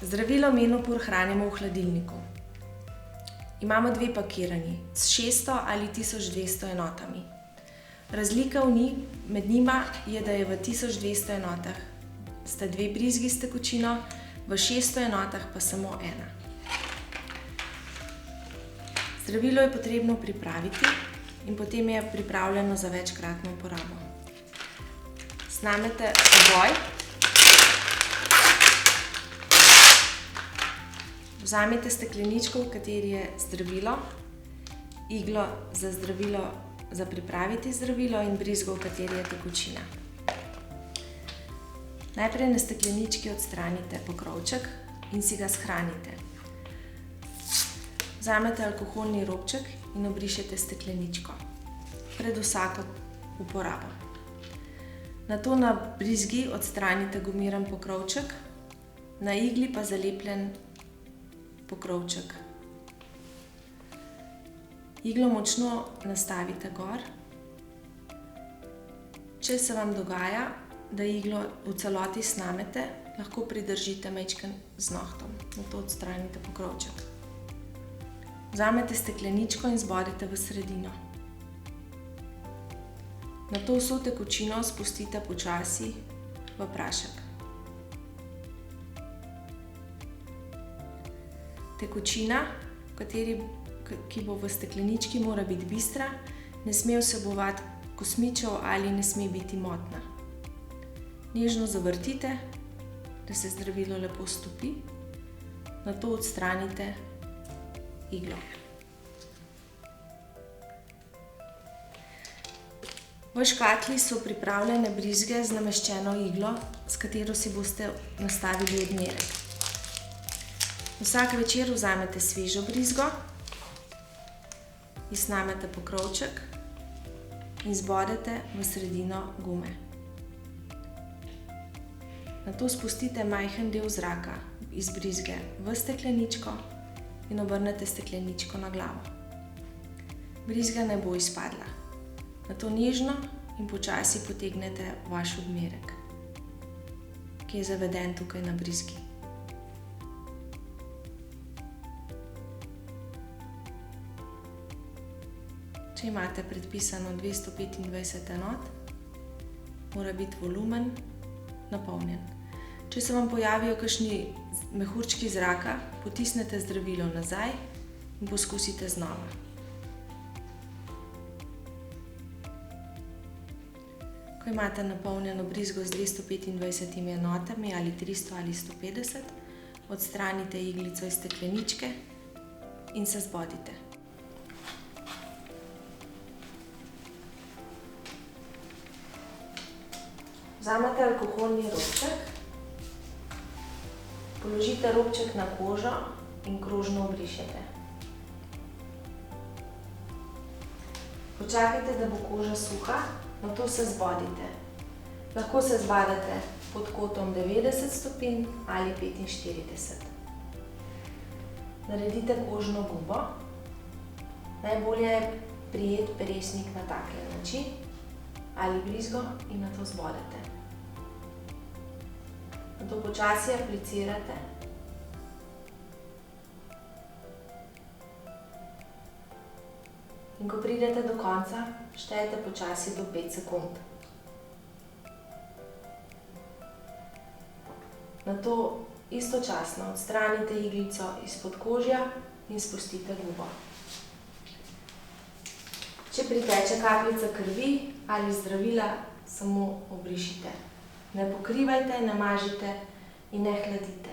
Zdravilo Menopur hranimo v hladilniku. Imamo 2 pakiranji s 600 ali 1200 enotami. Razlika med njima je, da je v 1200 enotah sta 2 brizgi s tekočino, v 600 enotah pa samo ena. Zdravilo je potrebno pripraviti in potem je pripravljeno za večkratno uporabo. Snamete oboj, vzamete stekleničko, v kateri je zdravilo, iglo za pripraviti zdravilo in brizgo, v kateri je tekočina. Najprej na steklenički odstranite pokrovček in si ga shranite. Vzamete alkoholni robček in obrišete stekleničko pred vsako uporabo. Nato na brizgi odstranite gumiran pokrovček, na igli pa zalepljen pokrovček. Iglo močno nastavite gor. Če se vam dogaja, da iglo v celoti snamete, lahko pridržite majčkeno z nohtom, nato odstranite pokrovček. Vzamete stekleničko in zbodete v sredino. Nato vso tekočino spustite počasi v prašek. Tekočina, ki bo v steklenički, mora biti bistra, ne sme vsebovati kosmičev ali ne sme biti motna. Nežno zavrtite, da se zdravilo lepo stopi, nato odstranite iglo. V škatli so pripravljene brizge z nameščeno iglo, s katero si boste nastavili odmerek. Vsak večer vzamete svežo brizgo, snamete pokrovček in zbodete v sredino gume. Nato spustite majhen del zraka iz brizge v stekleničko in obrnete stekleničko na glavo. Brizga ne bo izpadla. Nato nežno in počasi potegnete vaš odmerek, ki je zaveden tukaj na brizgi. Če imate predpisano 225 enot, mora biti volumen napolnjen. Če se vam pojavijo kakšni mehurčki zraka, potisnete zdravilo nazaj in poskusite znova. Ko imate napolnjeno brizgo z 225 enotami ali 300 ali 150, odstranite iglico iz stekleničke in se zbodite. Vzamete alkoholni robček, položite robček na kožo in krožno obrišete. Počakajte, da bo koža suha, nato se zbodite. Lahko se zbadate pod kotom 90 stopinj ali 45. Naredite kožno gubo. Najbolje je prijeti peresnik na takle način ali brizgo in nato zbodete. Nato počasi aplicirate. In ko pridete do konca, štejete počasi do 5 sekund. Nato istočasno odstranite iglico izpod kožja in spustite gubo. Če priteče kapljica krvi ali zdravila, samo obrišite. Ne pokrivajte, ne mažite in ne hladite.